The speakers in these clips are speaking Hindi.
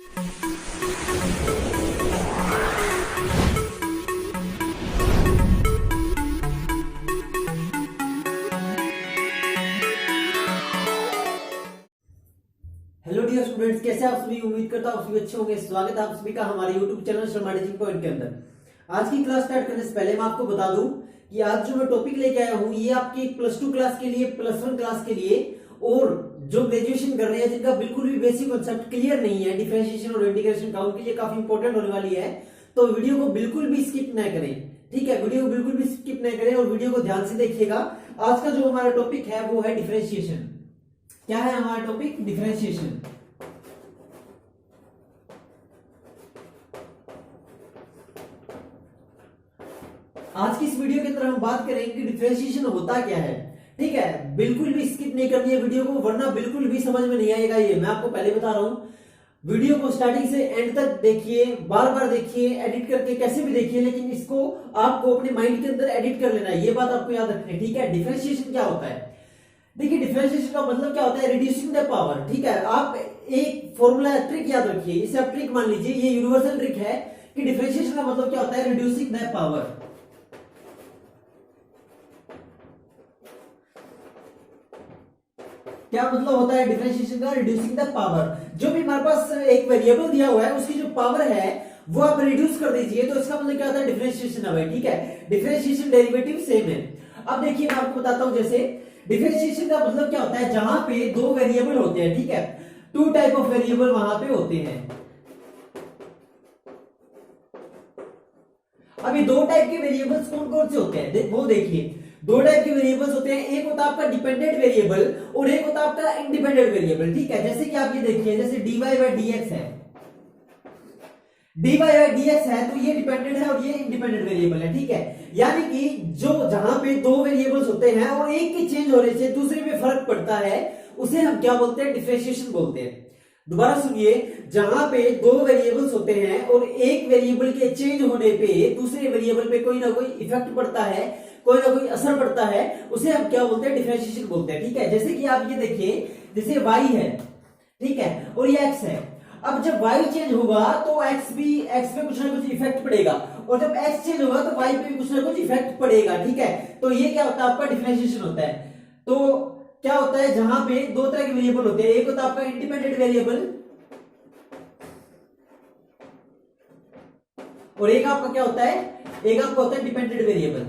हेलो डियर स्टूडेंट्स, कैसे आप सभी? उम्मीद करता हूं आप सभी अच्छे होंगे। स्वागत है आप सभी का हमारे YouTube channel Sharma teaching point के अंदर। आज की क्लास स्टार्ट करने से पहले मैं आपको बता दूं कि आज जो मैं टॉपिक लेके आया हूं ये आपके प्लस 2 क्लास के लिए, प्लस 1 क्लास के लिए और जो ग्रेजुएशन कर रहे हैं जिनका बिल्कुल भी बेसिक कॉन्सेप्ट क्लियर नहीं है डिफरेंशिएशन और इंटीग्रेशन का, उनके लिए काफी इंपॉर्टेंट होने वाली है। तो वीडियो को बिल्कुल भी स्किप न करें, ठीक है? वीडियो को बिल्कुल भी स्किप न करें और वीडियो को ध्यान से देखिएगा। आज का जो हमारा टॉपिक है वो है डिफरेंशिएशन। क्या है हमारा टॉपिक? डिफरेंशिएशन। आज की इस वीडियो के अंदर हम बात करेंगे कि डिफरेंशिएशन होता क्या है, ठीक है? बिल्कुल भी स्किप नहीं करनी है वीडियो को, वरना बिल्कुल भी समझ में नहीं आएगा। ये मैं आपको पहले बता रहा हूं। वीडियो को स्टार्टिंग से एंड तक देखिए, बार बार देखिए, एडिट करके कैसे भी देखिए, लेकिन इसको आपको अपने माइंड के अंदर एडिट कर लेना है। ये बात आपको याद रखनी है, ठीक है? डिफरेंशिएशन क्या होता है? देखिए, डिफरेंशिएशन का मतलब क्या होता है? रिड्यूसिंग द पावर, ठीक है? आप एक फॉर्मूला ट्रिक याद रखिए, इसे आप ट्रिक मान लीजिए। ये यूनिवर्सल ट्रिक है कि डिफरेंशिएशन का मतलब क्या होता है? Reducing the power. क्या मतलब होता है डिफरेंशिएशन का? Reducing the power. जो भी हमारे पास एक वेरिएबल दिया हुआ है उसकी जो पावर है वो आप रिड्यूस कर दीजिए, तो इसका मतलब क्या होता है? डिफरेंशिएशन है, ठीक है? डिफरेंशिएशन डेरिवेटिव सेम है। अब देखिए मैं आपको बताता हूं। जैसे डिफरेंशिएशन का मतलब क्या होता है? जहां पे दो वेरिएबल होते हैं, ठीक है? टू टाइप ऑफ वेरिएबल वहां पे होते हैं। अभी दो टाइप के वेरिएबल्स कौन कौन से होते हैं वो देखिए। दो टाइप के वेरिएबल्स होते हैं, एक होता है आपका डिपेंडेंट वेरिएबल और एक होता है आपका इंडिपेंडेंट वेरिएबल, ठीक है? जैसे कि आप ये देखिए, जैसे dy बाई dx है, dy बाई dx है तो ये डिपेंडेंट है और ये इंडिपेंडेंट वेरिएबल है, ठीक है? यानी कि जो जहां पे दो वेरिएबल्स होते हैं और एक के चेंज होने से दूसरे में फर्क पड़ता है, उसे हम क्या बोलते हैं? डिफरेंशिएशन बोलते हैं। दोबारा सुनिए, जहां पे दो वेरिएबल्स होते हैं और एक वेरिएबल के चेंज होने पे दूसरे वेरिएबल पे कोई ना कोई इफेक्ट पड़ता है, कोई ना कोई असर पड़ता है, उसे हम क्या बोलते हैं? डिफरेंशिएशन बोलते हैं, ठीक है? जैसे कि आप ये देखिए, जैसे y है, ठीक है, और ये x है। अब जब y चेंज होगा तो x पे कुछ ना कुछ इफेक्ट पड़ेगा, और जब x चेंज होगा तो y पे भी कुछ ना कुछ इफेक्ट पड़ेगा, ठीक है? तो ये क्या होता है? आपका डिफरेंशिएशन होता है। तो क्या होता है? जहां पे दो तरह के वेरिएबल होते हैं, एक होता है आपका इंडिपेंडेंट वेरिएबल और एक आपका क्या होता है? एक आपका होता है डिपेंडेंट वेरिएबल,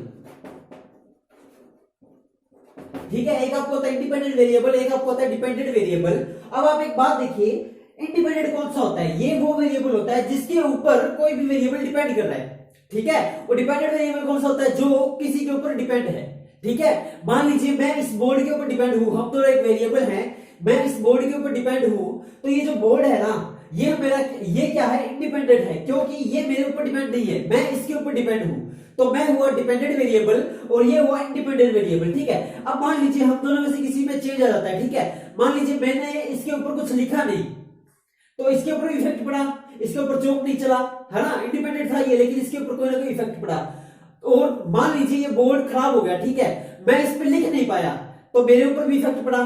ठीक है? एक आपको होता है इंडिपेंडेंट वेरिएबल, एक आपको होता है डिपेंडेंट वेरिएबल। अब आप एक बात देखिए, इंडिपेंडेंट कौन सा होता है? ये वो वेरिएबल होता है जिसके ऊपर कोई भी वेरिएबल डिपेंड कर रहा है, ठीक है? और डिपेंडेंट वेरिएबल कौन सा होता है? जो किसी के ऊपर डिपेंड है, ठीक है? मान लीजिए मैं इस बोर्ड के ऊपर डिपेंड हूं, हम दोनों एक वेरिएबल हैं, मैं इस बोर्ड के ऊपर डिपेंड हूं, तो ये जो बोर्ड है ना, ये मेरा, ये क्या है? इंडिपेंडेंट है, क्योंकि ये मेरे ऊपर डिपेंड नहीं है, मैं इसके ऊपर डिपेंड हूं। तो मैं हुआ डिपेंडेंट वेरिएबल और ये हुआ इंडिपेंडेंट वेरिएबल, ठीक है? अब मान लीजिए हम दोनों में से किसी में चेंज आ जाता है, ठीक है? मान लीजिए मैंने इसके ऊपर कुछ लिखा नहीं तो इसके ऊपर इफेक्ट पड़ा, इसके ऊपर चौक नहीं चला, है ना? इंडिपेंडेंट था ये, लेकिन इसके ऊपर कोई ना कोई इफेक्ट पड़ा। और मान लीजिए ये बोर्ड खराब हो गया, ठीक है? मैं इस पे लिख नहीं पाया तो मेरे ऊपर भी इफेक्ट पड़ा,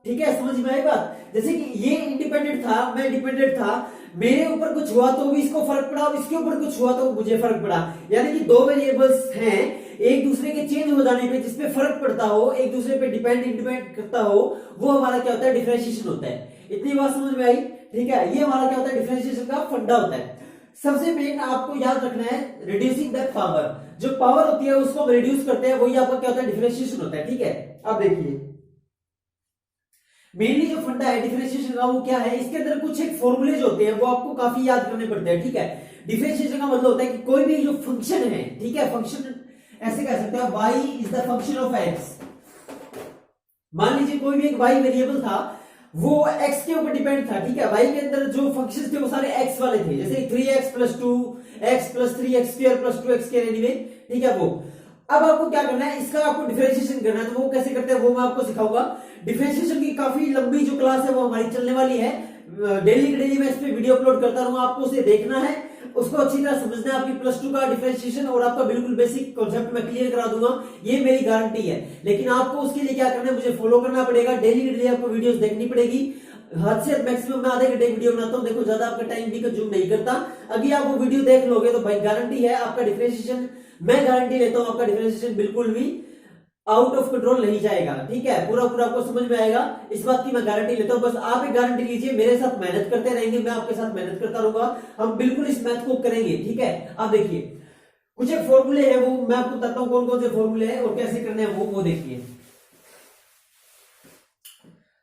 ठीक है? समझ में आई बात? जैसे कि ये इंडिपेंडेंट था, मैं डिपेंडेंट था, मेरे ऊपर कुछ हुआ तो भी इसको फर्क पड़ा और इसके ऊपर कुछ हुआ तो मुझे फर्क पड़ा। यानी कि दो वेरिएबल्स हैं, एक दूसरे के चेंज हो जाने पे जिसपे फर्क पड़ता हो, एक दूसरे पे डिपेंड इंडिपेंडेंट करता हो, वो हमारा क्या होता है? डिफरेंशिएशन होता है। इतनी बात समझ में आई, ठीक है? ये हमारा क्या होता है? डिफरेंशिएशन का फंडा होता है। सबसे मेन आपको याद रखना है रिड्यूसिंग द पावर। जो पावर होती है उसको रिड्यूस करते हैं, वही आपका क्या होता है? डिफरेंशिएशन होता है, ठीक है? अब देखिए, मेनली जो फंडा है डिफरेंशिएशन का वो क्या है? इसके अंदर कुछ एक फॉर्मूले होते हैं वो आपको काफी याद करने पड़ते हैं, ठीक है? डिफरेंशिएशन का मतलब होता है कि कोई भी जो फंक्शन है, ठीक है, फंक्शन ऐसे कह सकते हैं, y is the function of x। मान लीजिए कोई भी एक y वेरिएबल था, वो x के ऊपर डिपेंड था, ठीक है? y के अंदर जो फंक्शंस थे वो सारे x वाले थे, जैसे 3x + 2 x + 3x² + 2x², anyway, ठीक है? वो अब आपको क्या करना है? इसका आपको डिफरेंशिएशन करना है। तो वो कैसे करते हैं वो मैं आपको सिखाऊंगा। डिफरेंशिएशन की काफी लंबी जो क्लास है वो हमारी चलने वाली है, डेली मैं इस पे वीडियो अपलोड करता रहूंगा, आपको उसे देखना है, उसको अच्छी तरह समझना है। आपकी प्लस 2 का डिफरेंशिएशन और आपका बिल्कुल बेसिक कॉन्सेप्ट मैं क्लियर करा दूंगा, ये मेरी गारंटी है। लेकिन आपको उसके लिए क्या करना है? मुझे फॉलो करना पड़ेगा, डेली आपको वीडियोस देखनी पड़ेगी। हद से मैक्सिमम मैं आधे घंटे वीडियो बनाता हूँ, देखो ज्यादा आपका टाइम भी कंज्यूम नहीं करता। अभी आप वो वीडियो देख लोगे तो भाई गारंटी है आपका डिफरेंशिएशन, मैं गारंटी लेता हूँ आपका डिफरेंशिएशन बिल्कुल भी आउट ऑफ कंट्रोल नहीं जाएगा। ठीक है, पूरा पूरा आपको समझ में आएगा, इस बात की मैं गारंटी लेता हूँ। बस आप एक गारंटी लीजिए, मेरे साथ मेहनत करते रहेंगे, मैं आपके साथ मेहनत करता रहूंगा, हम बिल्कुल इस मैथ को करेंगे। ठीक है, आप देखिए कुछ एक फॉर्मूले हैं, वो मैं आपको बताता हूँ कौन कौन से फॉर्मूले हैं और कैसे करने हैं वो देखिए।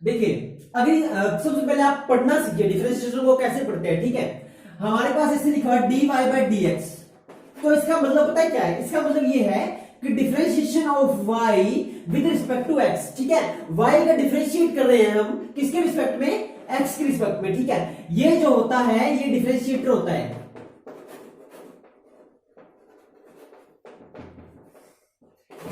देखिए अभी सबसे पहले आप पढ़ना सीखिए डिफरेंशिएशन को कैसे पढ़ते हैं। ठीक है, हमारे पास ऐसे लिखा है dy बाई डी एक्स, तो इसका मतलब पता है क्या है, इसका मतलब ये है कि differentiation of y with respect to x। ठीक है, y का डिफरेंशिएट कर रहे हैं हम किसके रिस्पेक्ट में, x के रिस्पेक्ट में। ठीक है, ये जो होता है ये डिफरेंशिएटर होता है,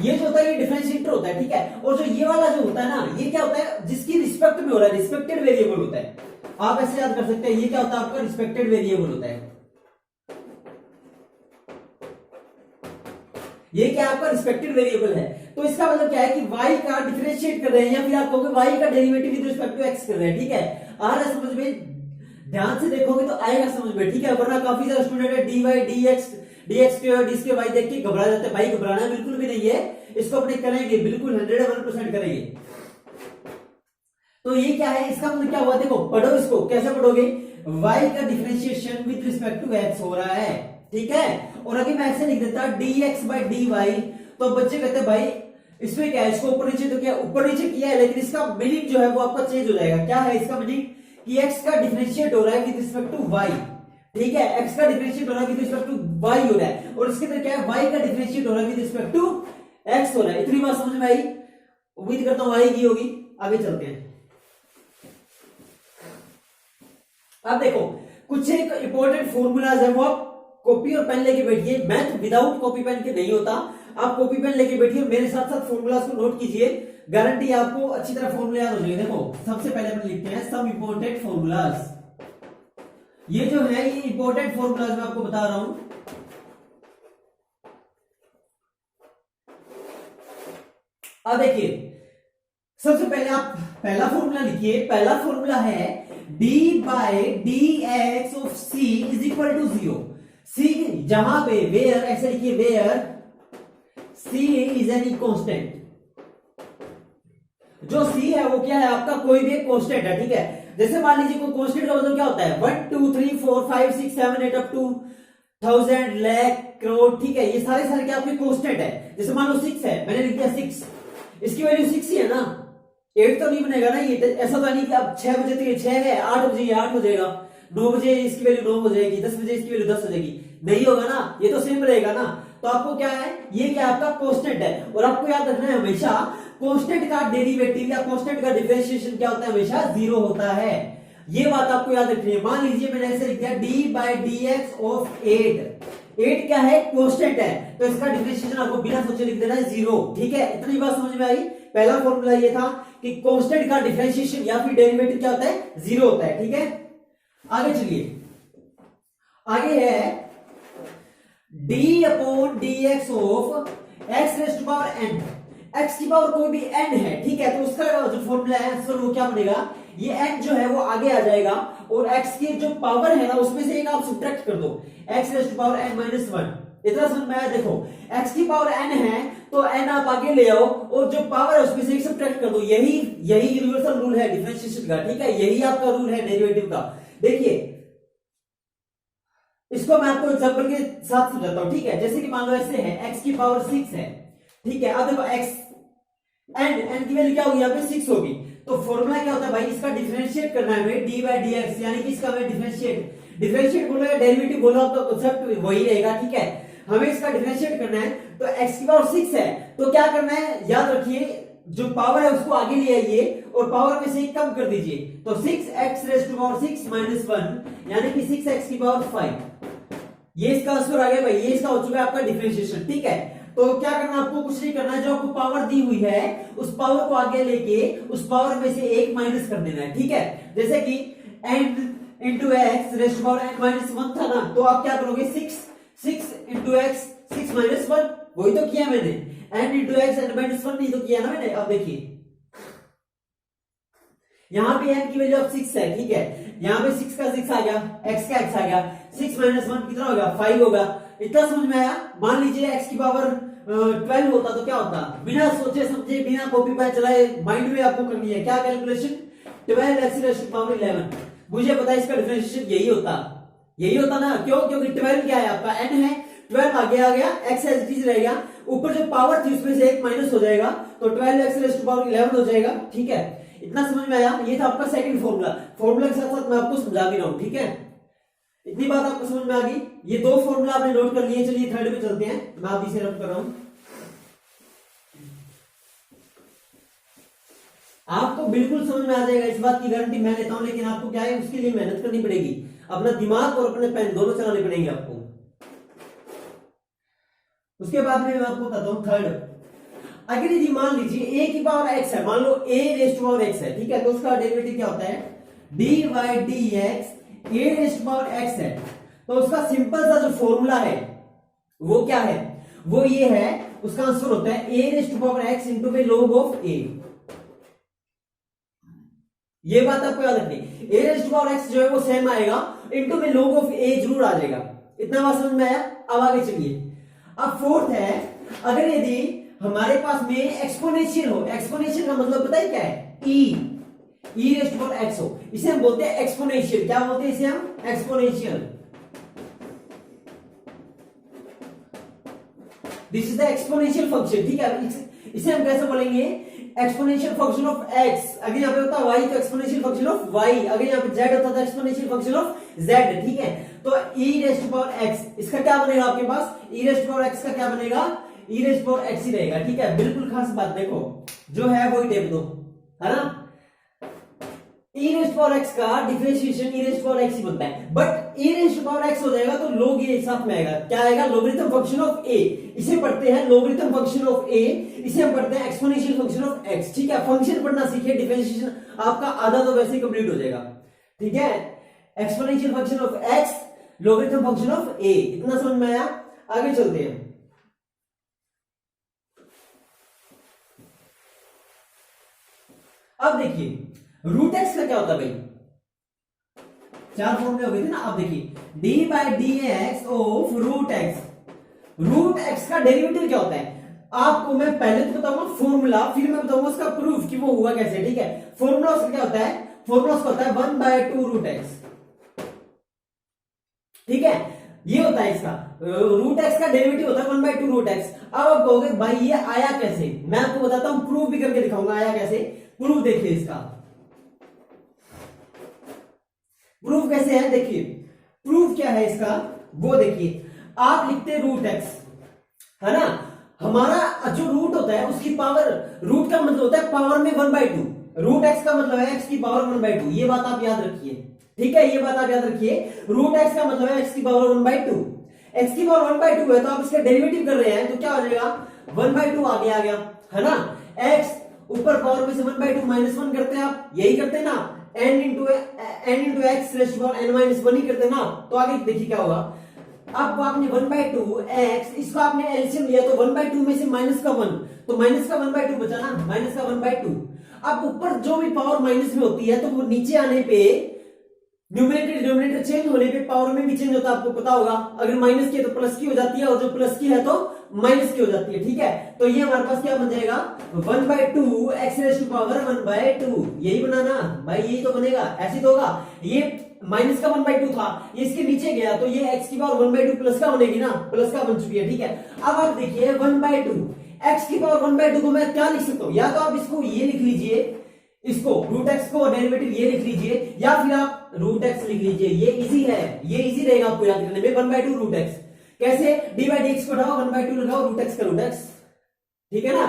ये जो होता है ये डिफरेंशिएटर होता है। ठीक है, और जो ये वाला जो होता है ना, ये क्या होता है, जिसकी रिस्पेक्ट में हो रहा है, रिस्पेक्टेड वेरिएबल होता है। आप ऐसे याद कर सकते हैं, ये क्या होता है आपका रिस्पेक्टेड वेरिएबल होता है, ये क्या आपका रिस्पेक्टेड वेरिएबल है। तो इसका मतलब क्या है कि y का डिफरेंशिएट कर रहे हैं, या फिर आप कहोगे y का derivative with respect to x कर रहे हैं। ठीक है, आ रहा है समझ में, ध्यान से देखोगे तो आएगा समझ में। ठीक है, वरना काफी सारे स्टूडेंट है dy dx square D square y देख के घबरा जाते हैं। भाई घबराना बिल्कुल भी नहीं है, इसको अपने करेंगे बिल्कुल 101% करेंगे। तो ये क्या है, इसका मतलब क्या हुआ, देखो पढ़ो इसको, कैसे पढ़ोगे, y का differentiation with respect to x हो रहा है। ठीक है, और अगर मैं ऐसे लिख देता dx बाई dy, तो बच्चे कहते हैं भाई इसमें क्या है, इसको ऊपर नीचे तो क्या ऊपर नीचे किया है, लेकिन इसका मीनिंग जो है वो आपका चेंज हो जाएगा। क्या है इसका मीनिंग, कि x का डिफरेंशिएट हो रहा है विद रिस्पेक्ट टू y। ठीक है, x का डिफरेंशिएट हो रहा है विद रिस्पेक्ट टू y हो रहा है, और इसके अंदर क्या है, y का डिफरेंशिएट हो रहा है विद रिस्पेक्ट टू x हो रहा है। इतनी बात समझ में आई, उम्मीद करता हूं आई की होगी। आगे चलते हैं, अब देखो कुछ एक इंपॉर्टेंट फॉर्मूलाज है, वो आप कॉपी और पेन लेके बैठिए। मैथ विदाउट कॉपी पेन के नहीं होता, आप कॉपी पेन लेके बैठिए, मेरे साथ साथ फॉर्मूलाज को नोट कीजिए, गारंटी आपको अच्छी तरह फॉर्मूला याद हो जाएंगे। देखो सबसे पहले हम लिखते हैं सम इंपॉर्टेंट फॉर्मूलाज, ये जो है ये इंपॉर्टेंट फॉर्मूलाज मैं आपको बता रहा हूं। अब देखिए सबसे पहले आप पहला फॉर्मूला लिखिए, पहला फॉर्मूला है d by D X of c is equal to 0। c जहां पे वेयर, ऐसे लिखिए where c is any constant, जो c है वो क्या है आपका कोई भी एक कांस्टेंट है। ठीक है, जैसे मान लीजिए कोई कांस्टेंट का मतलब क्या होता है, 1 2 3 4 5 6 7 8 अप टू 1000 लाख करोड़। ठीक है, ये सारे क्या आपके कांस्टेंट है। जैसे मान लो 6 है, मैंने लिख दिया 6, इसकी वैल्यू 6 ही है ना, 8 तो नहीं बनेगा ना। ये ऐसा तो नहीं कि अब 6 बजे तो ये 6 है, 8 बजे ये 8 हो जाएगा, 9 बजे इसकी वैल्यू 9 हो जाएगी, 10 बजे इसकी वैल्यू 10 हो जाएगी, नहीं होगा ना, ये तो सेम रहेगा ना। तो आपको क्या है, ये क्या आपका कांस्टेंट है, और आपको याद रखना है हमेशा कांस्टेंट का डेरिवेटिव या कांस्टेंट का डिफरेंशिएशन क्या होता है, हमेशा 0 होता है। ये बात आपको याद रखनी है। मान लीजिए मैंने ऐसे लिख दिया d by D X of 8 क्या है, कांस्टेंट है, तो इसका डिफरेंशिएशन आपको बिना सोचे लिख देना है 0। ठीक है, इतनी बात समझ में आई। पहला फॉर्मूला ये था कि कांस्टेंट का डिफरेंशिएशन या फिर डेरिवेटिव क्या होता है, 0 होता है। ठीक है, आगे चलिए, आगे है d upon D X of X raise to power n, x की पावर कोई भी n है। ठीक है, तो उसका जो फॉर्मूला है आंसर वो क्या बनेगा, ये n जो है वो आगे आ जाएगा, और x की जो पावर है ना उसमें से एक आप सब्ट्रैक्ट कर दो, x raise to power n minus 1। इतना समझ में आया। देखो x की पावर n है तो n आप आगे ले आओ, और जो पावर है उसमें से एक सब्ट्रैक्ट कर दो। यही यूनिवर्सल रूल है डिफरेंशिएशन का। ठीक है, यही आपका रूल है डेरिवेटिव का। देखिए इसको मैं आपको एग्जांपल के साथ समझाता हूं। ठीक है, जैसे कि मान लो ऐसे है, x की पावर 6 है। ठीक है, अब देखो x n की वैल्यू क्या होगी, यहाँ पे 6 होगी, तो फॉर्मूला क्या होता है भाई, इसका डिफरेंशिएट करना है हमें d बाई डी एक्स, यानी कि इसका हमें डिफरेंशिएट बोलो या डेरिवेटिव बोलो, आपका कांसेप्ट वही रहेगा। ठीक है, हमें इसका डिफरेंशिएट करना है, तो x की पावर 6 है, तो क्या करना है, याद रखिए जो पावर है उसको आगे ले आइए और पावर में से एक कम कर दीजिए, तो 6x raise to power 6 minus 1 यानी कि 6x की पावर 5। ये इसका आंसर आ गया भाई, ये इसका हो चुका है आपका डिफरेंशिएशन। ठीक है, तो क्या करना, आपको कुछ नहीं करना है, जो आपको पावर दी हुई है उस पावर को आगे लेके उस पावर में से एक माइनस कर देना है। ठीक है, जैसे कि n into X raise to power n minus 1 था ना, तो आप क्या करोगे, 6 इंटू एक्स 6 माइनस 1, वही तो किया मैंने, n into x n minus 1 नहीं तो किया ना मैंने। अब देखिए यहाँ पे n की वैल्यू अब 6 है, ठीक है। यहाँ पे 6 का 6 आ गया, x का x आ गया, 6 माइनस 1 कितना होगा, 5 होगा। इतना समझ में आया। मान लीजिए x की पावर 12 होता तो क्या होता, बिना सोचे समझे बिना कॉपी पेन चलाए माइंड में आपको करनी है क्या calculation, 12x rays to power 11। मुझे पता है इसका डिफरेंशिएशन यही होता ना, क्यों, क्योंकि 12 क्या है आपका n है, 12 आगे आ गया, x एज इट इज रहेगा, ऊपर जो पावर थी उसमें से 1 माइनस हो जाएगा तो 12x रेज़ टू पावर 11 हो जाएगा, ठीक है। इतना समझ में आया। ये था आपका सेकंड फॉर्मूला के साथ साथ मैं आपको समझा भी रहा हूं, ठीक है। इतनी बात आपको समझ में आ गई। ये दो फॉर्मूला आपने नोट कर लिए। चलिए थर्ड पे चलते हैं, मैं आप इसे रब कर रहा हूं। आपको बिल्कुल समझ में आ जाएगा, इस बात की गारंटी मैं लेता हूं, लेकिन आपको क्या है, उसके लिए मेहनत करनी पड़ेगी, अपना दिमाग और अपने पेन दोनों चलाने पड़ेंगे आपको। उसके बाद में मैं आपको बताता हूं थर्ड। अगर यदि मान लीजिए a की पावर x है, मान लो a raise to power x है, ठीक है, तो उसका डेरिवेटिव क्या होता है, dy dx a raise to power x है। तो उसका सिंपल सा जो फॉर्मूला है वो क्या है, वो ये है, उसका आंसर होता है a raise to power x into में log ऑफ a। ये बात आपको याद रखनी, a raise to power x जो है वो सेम आएगा, इंटू में log ऑफ a जरूर आ जाएगा। इतना बात समझ में आया। अब आगे चलिए। अब फोर्थ है, अगर यदि हमारे पास में एक्सपोनेंशियल हो, एक्सपोनेंशियल का मतलब पता है क्या है, e raise to power x हो, इसे हम बोलते हैं एक्सपोनेंशियल। क्या बोलते हैं इसे हम, exponential. This is the exponential function, ठीक है। इसे हम कैसे बोलेंगे, एक्सपोनेंशियल फंक्शन ऑफ x। अगर यहाँ पे होता y तो एक्सपोनेंशियल फंक्शन ऑफ y, अगर यहाँ पे z होता तो एक्सपोनेंशियल फंक्शन ऑफ z, ठीक है। तो e raise to power x, इसका क्या बनेगा आपके पास, e raise to power x का क्या बनेगा, e raise to power x ही रहेगा, ठीक है। बिल्कुल खास बात, देखो जो है वही टेप दो, है ना। e raise to power x का differentiation e raise to power x ही बनता है, but e raise to power x हो जाएगा तो log a साथ में आएगा, क्या आएगा, लोगरिथम फंक्शन ऑफ a। इसे पढ़ते हैं लोगरिथम फंक्शन ऑफ a, इसे हम पढ़ते हैं एक्सपोनेंशियल फंक्शन ऑफ x, ठीक है। फंक्शन पढ़ना सीखिए, डिफरेंशिएशन आपका आधा तो वैसे ही कंप्लीट हो जाएगा, ठीक है। Exponential function of x, logarithm function of a, इतना समझ में आया। आगे चलते हैं। अब देखिए रूट एक्स का क्या होता है भाई, चार फॉर्मूले हो गए थे ना। अब देखिए D by D X of root X, root X का डेरिवेटिव क्या होता है, आपको मैं पहले तो बताऊंगा फॉर्मूला, फिर मैं बताऊंगा उसका प्रूफ कि वो हुआ कैसे, ठीक है। फॉर्मूला उसका क्या होता है, फॉर्मूला उसका होता है 1/2 रूट एक्स, ठीक है। ये होता है इसका रूट एक्स का डेरिवेटिव होता है 1/2 रूट एक्स। अब आप कहोगे भाई ये आया कैसे, मैं आपको बताता हूं, प्रूफ भी करके दिखाऊंगा आया कैसे। प्रूफ देखिए इसका, प्रूफ कैसे है, देखिए प्रूफ क्या है इसका, वो देखिए। आप लिखते रूट एक्स, है ना, हमारा जो रूट होता है उसकी पावर, रूट का मतलब होता है पावर में 1/2, रूट एक्स का मतलब है एक्स की पावर 1/2, ये बात आप याद रखिए, ठीक है। ये बात आप याद रखिए, रूट एक्स का मतलब है एक्स की पावर 1/2, एक्स की पावर 1/2 है तो आप इसका डेरिवेटिव कर रहे हैं तो क्या हो जाएगा, 1/2 आगे आ गया, है ना। एक्स ऊपर पावर में से 1/2 -1 करते हैं आप, यही करते हैं ना, n into X raise to power n-1 ही करते हैं ना। तो आगे देखिए क्या होगा, अब आपने 1/2 x, इसको आपने एलसीएम लिया तो 1/2 में से माइनस का 1, तो माइनस का 1/2 बचा ना, माइनस का 1/2। अब ऊपर जो भी पावर माइनस में होती है तो वो नीचे आने पे न्यूमरेटर डिनोमिनेटर चेंज होने पे पावर में भी चेंज होता है, आपको पता होगा। अगर माइनस की है तो प्लस की हो जाती है, और जो प्लस की है तो माइनस की हो जाती है, ठीक है। तो ये हमारे पास क्या बन जाएगा, 1/2 x रेज़ टू पावर 1/2, यही बनाना भाई, यही तो बनेगा, ऐसे तो होगा। ये माइनस का 1/2 था, ये इसके नीचे गया तो ये x की पावर 1/2 प्लस का बनेगी ना, प्लस का बन चुकी है, ठीक है। अब आप देखिए 1/2 x की पावर 1/2 को मैं क्या लिख सकता हूं, या तो आप इसको ये लिख लीजिए, इसको रूट एक्स को डेरिवेटिव ये लिख लीजिए, या फिर आप रूट एक्स लिख लीजिए, ये इजी है, ये इजी रहेगा आपको याद करने में। 1/2 रूट एक्स कैसे, डी बाई डी एक्स को हटाओ, 1/2 लगाओ, रूट एक्स का रूट एक्स, ठीक है ना।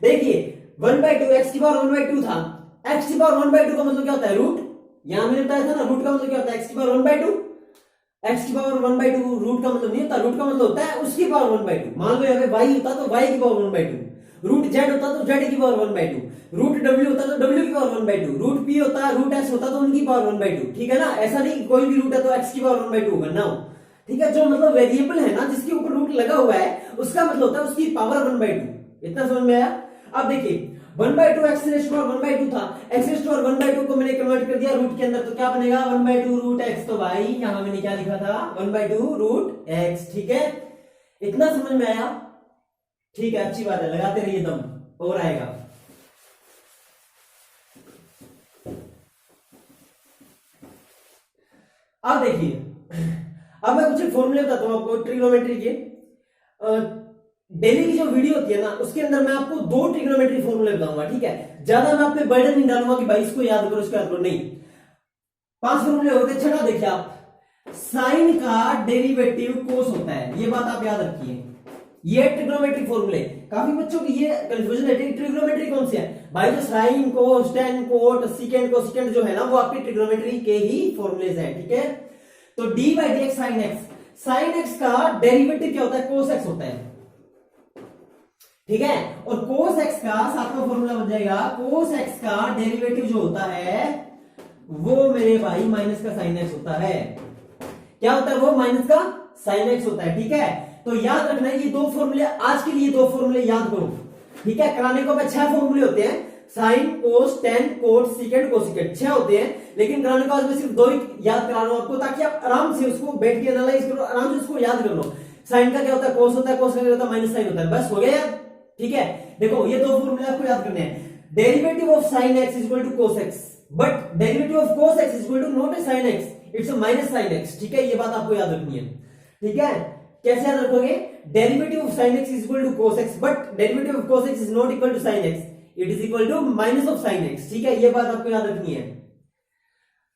देखिए 1/2 एक्स की पावर 1/2 था, एक्स की पावर 1/2 का मतलब क्या होता है, रूट, यहां मैंने बताया था ना, रूट का मतलब क्या होता है, एक्स की पावर 1/2, एक्स की पावर 1/2 रूट का मतलब नहीं होता, रूट का मतलब होता है उसकी पावर 1/2। मान लो यहाँ पे y होता तो y की पावर 1/2, रूट z होता तो z की पावर 1/2, रूट w होता तो w की पावर 1/2, रूट p होता, रूट s होता तो उनकी पावर 1/2, ठीक है ना। ऐसा नहीं कोई भी रूट है तो x की पावर 1/2 होगा ना, ठीक है। जो मतलब वेरिएबल है ना जिसके ऊपर रूट लगा हुआ है उसका मतलब होता है उसकी पावर 1/2, इतना समझ में आया। अब देखिए 1/2 एक्स रेज़ टू पावर 1/2 था, एक्स रेज़ टू पावर 1/2 को मैंने कन्वर्ट कर दिया रूट के अंदर, तो क्या बनेगा 1/2 रूट एक्स। तो भाई यहां मैंने क्या लिखा था 1/2 रूट एक्स। ठीक है, इतना समझ में आया? ठीक है, अच्छी बात है, लगाते रहिए दम, और आएगा। अब देखिए, अब मैं कुछ फॉर्मूले बताता हूं आपको ट्रिग्नोमेट्री के। डेली की जो वीडियो होती है ना, उसके अंदर मैं आपको 2 ट्रिग्नोमेट्री फॉर्मूले बताऊंगा। ठीक है, ज्यादा मैं आप पे बर्डन नहीं डालूंगा कि भाई इसको याद करो इसको याद करो, नहीं। 5 फॉर्मूले होते हैं। छठा देखिए आप, साइन का डेरिवेटिव कोस होता है, ये बात आप याद रखिए। ये ट्रिग्नोमेट्री फॉर्मूले, काफी बच्चों की ये कंफ्यूजन है, ट्रिग्नोमेट्री कौन सी है भाई? जो sine cos ten coat सीकेंड cosecant जो है ना, वो आपकी ट्रिग्नोमेट्री के ही फॉर्मूलेज हैं। ठीक है, तो D by D x sine x, sine x का डेरिवेटिव क्या होता है? कोस एक्स होता है। ठीक है, और कोस एक्स का सातवां फॉर्मूला बन जाएगा, कोस एक्स का डेरिवेटिव जो होता है वो मेरे भाई माइनस का साइन एक्स होता है। क्या होता है वो? माइनस का साइन एक्स होता है। ठीक है, तो याद रखना है ये 2 फॉर्मूले, आज के लिए 2 फॉर्मूले याद करो। ठीक है, कराने को में 6 फॉर्मूले होते हैं, sine cos ten coat सीकेंड cosecant 6 होते हैं, लेकिन कराने को आज मैं सिर्फ 2 ही याद करा रहा हूं आपको, ताकि आप आराम से उसको बैठ के एनालाइज करो, आराम से उसको याद कर लो। साइन का क्या होता है? कोस होता है, कोस का क्या होता है? माइनस साइन होता है। बस हो गया यार। ठीक है, देखो ये 2 फॉर्मूले आपको याद करने हैं। Derivative of sine X is equal to cos X, but derivative of cos X is equal to not a sine X, it's a minus sine X. ठीक है, ये बात आपको याद रखनी है। ठीक है, कैसे याद रखोगे? Derivative of sin x is equal to cos x, but derivative of cos x is not equal to sin x, it is equal to minus of sin x। ठीक है, ये बात आपको याद रखनी है।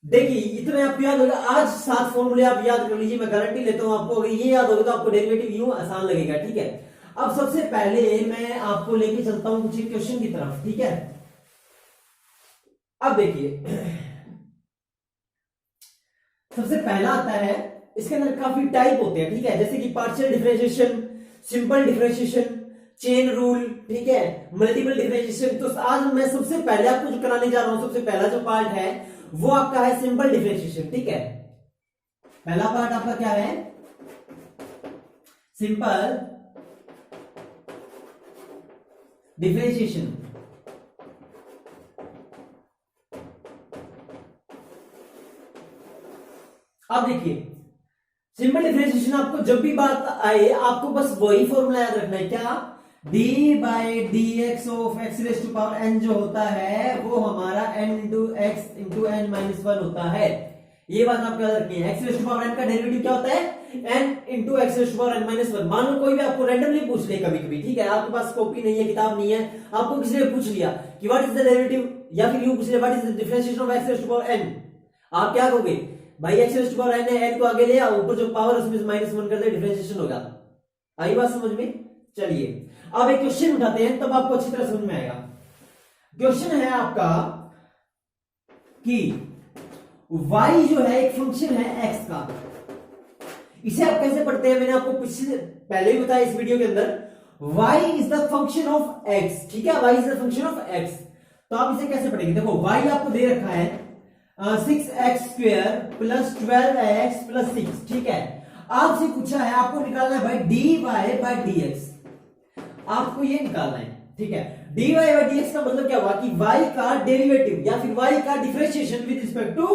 देखिए इतना आपको याद होगा, आज 7 फॉर्मूले आप याद कर लीजिए, मैं गारंटी लेता हूं आपको अगर ये याद होगा तो आपको डेरिवेटिव यूं आसान लगेगा। ठीक है, अब सबसे पहले मैं आपको लेके चलता हूं कुछ क्वेश्चन की तरफ। ठीक है, अब देखिए सबसे पहला आता है, इसके अंदर काफी टाइप होते हैं। ठीक है, जैसे कि partial differentiation, simple differentiation, chain rule, ठीक है, मल्टीपल डिफरेंशिएशन। तो आज मैं सबसे पहले आपको जो कराने जा रहा हूं, सबसे पहला जो पार्ट है वो आपका है सिंपल डिफरेंशिएशन। ठीक है, पहला पार्ट आपका क्या है? Simple differentiation. अब देखिए सिंपल डिफरेंशिएशन, आपको जब भी बात आए आपको बस वही फॉर्मूला याद रखना है। क्या? d by D X of X raise to power n जो होता है वो हमारा n into X into N minus 1 होता है। ये बात आपको याद रखनी है। X raise to power n का डेरिवेटिव क्या होता है? n into X raise to power n minus 1। मान लो कोई भी आपको रैंडमली पूछ ले कभी कभी, ठीक है, आपके पास कॉपी नहीं है, किताब नहीं है, आपको किसी ने पूछ लिया कि व्हाट इज द डेरिवेटिव, या फिर यूं पूछ लिया what is the differentiation of X raise to power n, आप क्या कहोगे? भाई X raise to power n है, n को आगे ले आओ, ऊपर जो पावर है उसमें माइनस 1 कर दे, डिफरेंशिएशन होगा। आई बात समझ में? चलिए अब एक क्वेश्चन उठाते हैं, तब आपको अच्छी तरह समझ में आएगा। क्वेश्चन है आपका कि y जो है एक फंक्शन है x का, इसे आप कैसे पढ़ते हैं? मैंने आपको पिछले पहले ही बताया इस वीडियो के अंदर, y is the function of x। ठीक है, y is the function of x। तो आप इसे कैसे पढ़ेंगे? देखो y आपको दे रखा है 6x square plus 12x plus 6। ठीक है, आपसे पूछा है, आपको निकालना है भाई dy बाई dx, आपको ये निकालना है। ठीक है, dy बाई dx का मतलब क्या हुआ कि y का डेरिवेटिव या फिर y का differentiation with respect to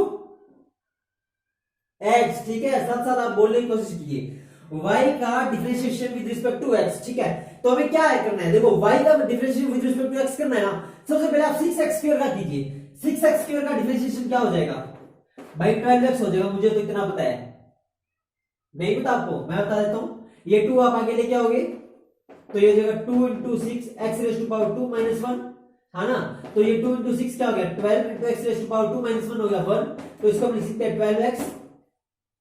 x। ठीक है, साथ साथ आप बोलने की कोशिश कीजिए, y का differentiation with respect to x। ठीक है, तो हमें क्या है करना है? देखो y का differentiation with respect to x करना है ना, सबसे पहले आप 6x स्क्वायर का कीजिए। 6x स्क्वायर का डिफरेंशिएशन क्या हो जाएगा भाई? 12x हो जाएगा, मुझे तो इतना पता है, नहीं पता आपको, मैं बता देता हूं। ये 2 आप आगे लेके आओगे तो ये हो जाएगा 2 into 6 X raise to power 2 minus 1, है ना? तो ये 2 इंटू 6 क्या हो गया? 12 into X raise to power 2 minus 1 हो गया 1, तो इसको हम लिख सकते हैं 12x।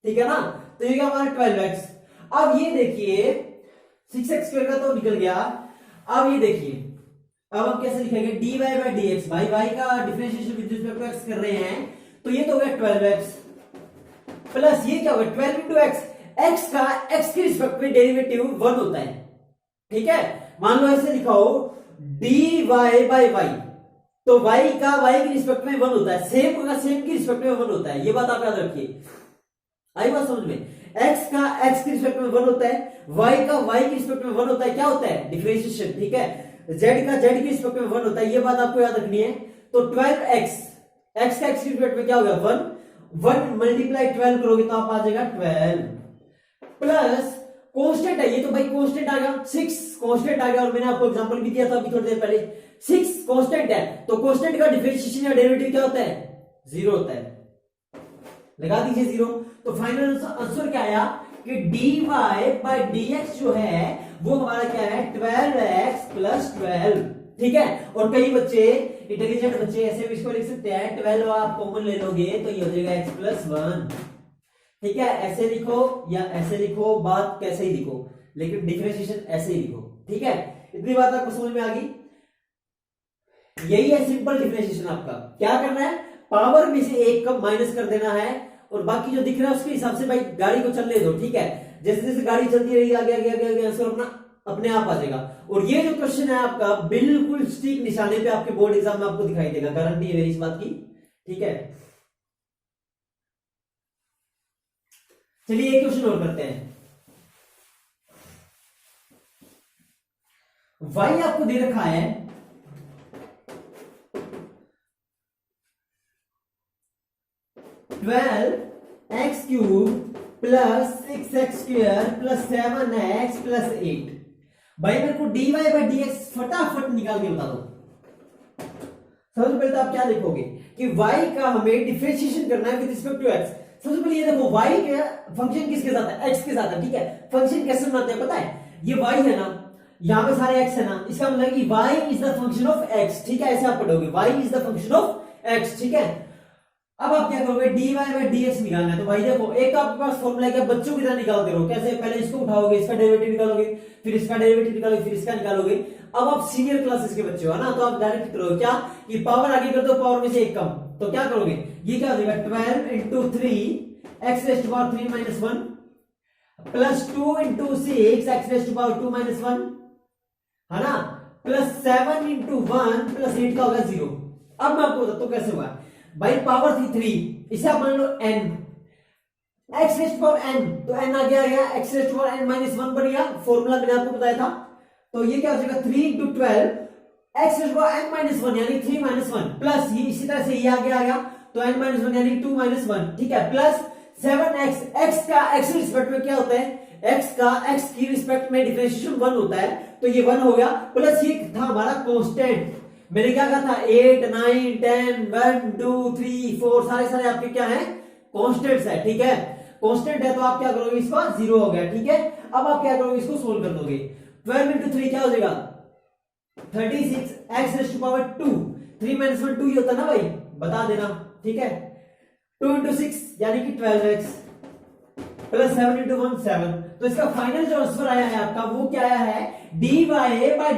ठीक है ना, तो ये क्या हमारा 12x। अब ये देखिए 6x स्क्वायर का तो निकल गया, अब ये देखिए अब हम कैसे लिखेंगे? dy बाई dx, भाई y का differentiation with respect to x कर रहे हैं, तो ये तो हो गया 12x प्लस ये क्या होगा? 12 इंटू x, x का x के रिस्पेक्ट में डेरिवेटिव 1 होता है। ठीक है, मान लो ऐसे लिखा हो dy बाई y, तो y का y के रिस्पेक्ट में 1 होता है, सेम का सेम के रिस्पेक्ट में 1 होता है। ये बात आप याद रखिए, आई बात समझ में? x का x के रिस्पेक्ट में 1 होता है, y का y के रिस्पेक्ट में 1 होता है, क्या होता है? डिफरेंशिएशन। ठीक है, z का z के रिस्पेक्ट में 1 होता है, ये बात आपको याद रखनी है। तो 12x, x का x के रिस्पेक्ट में क्या होगा 1, 1 मल्टीप्लाई 12 करोगे तो आप आ जाएगा 12 प्लस कांस्टेंट है, ये तो भाई कांस्टेंट आ गया, 6 कांस्टेंट आ गया, और मैंने आपको एग्जांपल भी दिया था अभी थोड़ी देर पहले, 6 कांस्टेंट है, तो कांस्टेंट का डिफरेंशिएशन या डेरिवेटिव क्या होता है 0 होता है, लगा दीजिए 0। तो फाइनल आंसर क्या आया कि dy बाय dx जो है वो हमारा क्या है 12x प्लस 12, ठीक है। और कई बच्चे इंटेलिजेंट बच्चे ऐसे भी इसको लिख सकते हैं, 12 आप कॉमन ले लोगे तो ये हो जाएगा x प्लस 1, ठीक है। ऐसे लिखो या ऐसे लिखो, बात कैसे ही लिखो, लेकिन डिफरेंशिएशन ऐसे ही लिखो, ठीक है। इतनी बात आपको समझ में आ गई, यही है सिंपल डिफरेंशिएशन आपका। क्या करना है, पावर में से एक का माइनस कर देना है, और बाकी जो दिख रहा है उसके हिसाब से भाई गाड़ी को चलने दो, ठीक है। जैसे जैसे गाड़ी चलती रहेगी आगे आगे आगे आगे आंसर अपना अपने आप आ जाएगा। और ये जो क्वेश्चन है आपका बिल्कुल ठीक निशाने पे आपके बोर्ड एग्जाम में आपको दिखाई देगा, गारंटी है मेरी इस बात की, ठीक है। चलिए एक क्वेश्चन और करते हैं। y आपको दे रखा है 12x cube plus 6x square plus 7x plus 8। भाई मेरे को dy बाय dx फटाफट निकाल के बता दो। सबसे पहले तो आप क्या देखोगे कि y का हमें डिफरेंशिएशन करना है विद रिस्पेक्ट टू x। सबसे पहले ये देखो y का फंक्शन किसके साथ है, x के साथ है, ठीक है। फंक्शन कैसे बनाते हैं पता है, ये y है ना, यहां पे सारे x है ना, इसका मतलब कि y is the function of x, ठीक है। ऐसे आप पढ़ोगे y is the function of x, ठीक है। अब आप क्या करोगे dy बाय dx निकालना है, तो भाई देखो एक आपके पास फॉर्मूला है, बच्चों की तरह निकालते रहो। कैसे, पहले इसको उठाओगे, इसका डेरिवेटिव निकालोगे, फिर इसका डेरिवेटिव निकालोगे, फिर इसका निकालोगे। अब आप सीनियर क्लासेस के बच्चे हो ना, तो आप डायरेक्ट करोगे क्या कि पावर आगे कर दो, पावर में से एक कम, तो क्या करोगे, ये क्या हो जाएगा 12 into 3 X raised to power 3 minus 1 plus 2 into 6 X raised to power 2 minus 1, है ना, प्लस 7 इंटू 1 प्लस 8 का होगा 0। अब मैं आपको बताता हूं कैसे हुआ। भाई पावर थी 3, इसे आप मान लो n, x rest power n, तो n आ गया x rest power n minus 1 बन गया, फॉर्मूला मैंने आपको बताया था। तो ये क्या हो जाएगा 3 into 12 x rest power n minus 1 यानी 3 माइनस 1 प्लस ये इसी तरह से ये आगे आ गया, तो n माइनस 1 यानी 2 माइनस 1, ठीक है, प्लस 7x, x का x रिस्पेक्ट में क्या होता है, x का x की रिस्पेक्ट में डिफरेंशिएशन 1 होता है, तो ये 1 हो गया, प्लस ये था हमारा कांस्टेंट। मैंने क्या कहा था 8 9 10 1 2 3 4 सारे आपके क्या है कांस्टेंट्स है, ठीक है। कांस्टेंट है तो आप क्या करोगे, इसका 0 हो गया, ठीक है। अब आप क्या करोगे, इसको सोल्व कर दोगे, 12 इंटू 3 क्या हो जाएगा 36 x raise to power 2, 3 minus 1 2 ही होता है ना भाई, बता देना, ठीक है। 2 इंटू 6 यानी कि 12x प्लस 7 इंटू 1 7। तो इसका फाइनल जो आंसर आया है आपका वो क्या आया है, dy बाय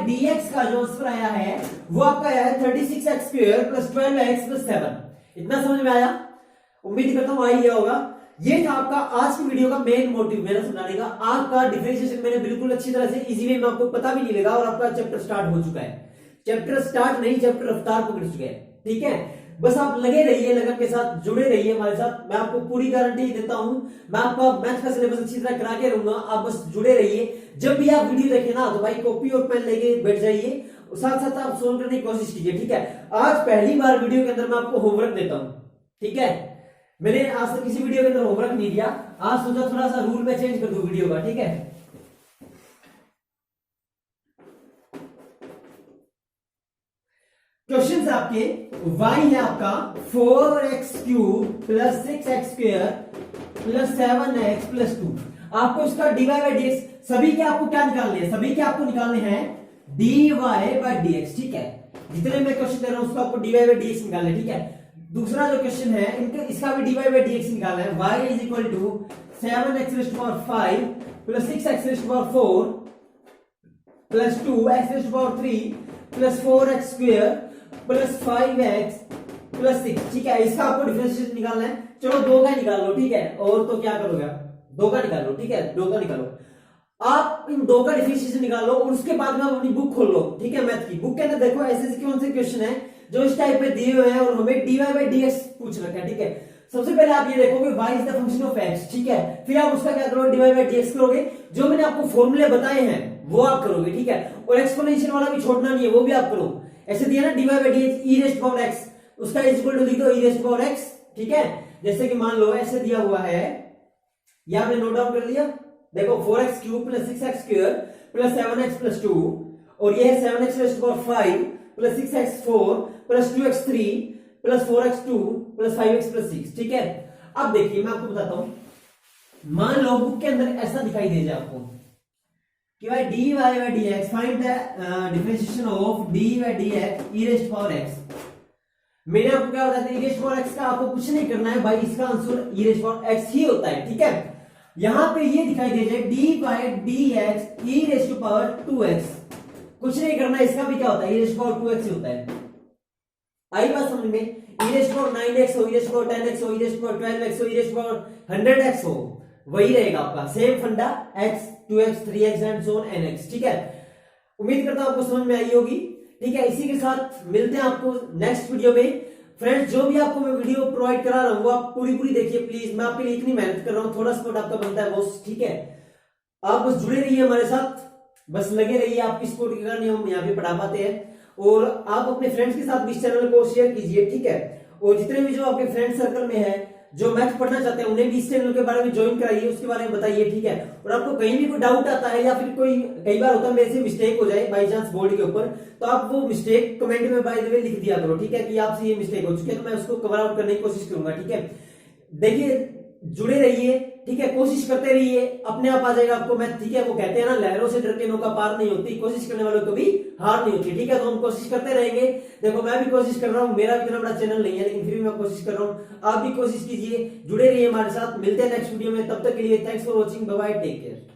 dx का जो आंसर आया है वो आपका आया है 36x square plus 12x plus 7। इतना समझ में आया, उम्मीद करता हूं आ ही गया होगा। ये था आपका आज की वीडियो का मेन मोटिव मेरा समझाने का। आपका डिफरेंशिएशन मैंने बिल्कुल अच्छी तरह से इजी वे में आपको पता भी नहीं लगा, और आपका चैप्टर स्टार्ट हो चुका है। चैप्टर स्टार्ट नहीं, चैप्टर रफ्तार पकड़ चुके हैं, ठीक है। बस आप लगे रहिए, लगन के साथ जुड़े रहिए हमारे साथ, मैं आपको पूरी गारंटी देता हूं, मैं आपका मैथ का सिलेबस अच्छी तरह करा के रहूंगा, आप बस जुड़े रहिए। जब भी आप वीडियो देखें ना तो भाई कॉपी और पेन लेके बैठ जाइए, साथ साथ आप सोल्व करने की कोशिश कीजिए, ठीक है। आज पहली बार वीडियो के अंदर मैं आपको होमवर्क देता हूं, ठीक है। मैंने आज तक किसी वीडियो के अंदर होमवर्क नहीं दिया, आज सोचा थोड़ा सा रूल में चेंज कर दूं वीडियो का, ठीक है। क्वेश्चन आपके y है आपका 4x cube plus 6x square plus 7x plus 2। आपको इसका dy बाय dx सभी के आपको क्या निकालने हैं, सभी के आपको निकालने हैं dy बाय dx, ठीक है। जितने मैं क्वेश्चन दे रहा हूं उसको आपको dy बाय dx निकालना है, ठीक है। दूसरा जो क्वेश्चन है इनका इसका भी dy बाय dx निकालना है। y is equal to 7x raise to power 5 plus 6x raise to power 4 plus 2x raise to power 3 plus 4x square plus 5x plus 6, ठीक है। इसका आपको डिफरेंशिएशन निकालना है। चलो 2 का निकाल लो, ठीक है, और तो क्या करोगे 2 का निकाल लो, ठीक है, 2 का निकालो। आप इन 2 का डिफरेंशिएशन निकाल लो और उसके बाद में आप अपनी बुक खोल लो, ठीक है। मैथ की बुक के अंदर देखो ऐसे कौन से क्वेश्चन है जो इस टाइप में दिए हुए हैं और हमें dy बाय dx पूछ रखा है, ठीक है। सबसे पहले आप ये देखोगे y is the function of x, ठीक है। फिर आप उसका क्या करोगे dy बाय dx करोगे। जो मैंने आपको फॉर्मूले बताए हैं वो आप करोगे, ठीक है। और एक्सपोनेंशियल वाला भी छोड़ना नहीं है, वो भी आप करो। ऐसे दिया ना dy by D x E rest power x, उसका इक्वल टू लिख दो ई रेस्ट पावर एक्स, ठीक है। जैसे कि मान लो ऐसे दिया हुआ है, यहां पे नोट डाउन कर लिया, देखो 4x cube plus 6x square plus 7x plus 2, और ये है 7x rest power 5 plus 6x 4 plus 2x 3 plus 4x 2 plus 5x plus 6, ठीक है। अब देखिए मैं आपको बताता हूं, मान लो बुक के अंदर ऐसा दिखाई दे जाए आपको कि भाई dy by D x find the differentiation of dy by D x E rest power x. मैंने आपको क्या बताया था, ई रेस्ट पावर एक्स का आपको कुछ नहीं करना है भाई, इसका आंसर ई रेस्ट पावर एक्स ही होता है, ठीक है। यहां पे ये दिखाई दे जाए D by D x E rest power 2x, कुछ नहीं करना, इसका भी क्या होता है, ई रेस्ट पावर 2x होता है। आई बात समझ में, ई रेस्ट पावर 9x हो, ई रेस्ट पावर 10x हो, ई रेस्ट पावर 12x हो, ई रेस्ट पावर 100x हो, वही रहेगा आपका सेम फंडा, x 2x 3x and so on nx, ठीक है। उम्मीद करता हूं आपको समझ में आई होगी, ठीक है। इसी के साथ मिलते हैं आपको नेक्स्ट वीडियो में। फ्रेंड्स, जो भी आपको मैं वीडियो प्रोवाइड करा रहा हूं वो आप पूरी देखिए प्लीज, मैं आपके लिए इतनी मेहनत कर रहा हूं, थोड़ा सपोर्ट आपका बनता है बॉस, ठीक है। आप बस जुड़े रहिए हमारे साथ, बस लगे रहिए, आपकी सपोर्ट के कारण हम यहाँ पे पढ़ा पाते हैं। और आप अपने फ्रेंड्स के साथ भी इस चैनल को शेयर कीजिए, ठीक है। और जितने भी जो आपके फ्रेंड सर्कल में है जो मैथ पढ़ना चाहते हैं उन्हें भी इस चैनल के बारे में ज्वाइन कराइए, उसके बारे में बताइए, ठीक है। और आपको कहीं भी कोई डाउट आता है या फिर कोई कई बार होता है मेरे से मिस्टेक हो जाए बाई चांस बोर्ड के ऊपर, तो आप वो मिस्टेक कमेंट में बाय द वे लिख दिया करो, ठीक है, कि आपसे ये मिस्टेक हो चुकी है, तो मैं उसको कवर आउट करने की कोशिश करूंगा, ठीक है। देखिए जुड़े रहिए, ठीक है, कोशिश करते रहिए, अपने आप आ जाएगा आपको मैथ, ठीक है। वो कहते हैं ना, लहरों से डर के नौका पार नहीं होती, कोशिश करने वालों को भी हार नहीं होती, ठीक है। तो हम कोशिश करते रहेंगे, देखो मैं भी कोशिश कर रहा हूं, मेरा भी इतना बड़ा चैनल नहीं है लेकिन फिर भी मैं कोशिश कर रहा हूं, आप भी कोशिश कीजिए, जुड़े रहिए हमारे साथ। मिलते हैं नेक्स्ट वीडियो में, तब तक के लिए thanks for watching, bye bye, take care.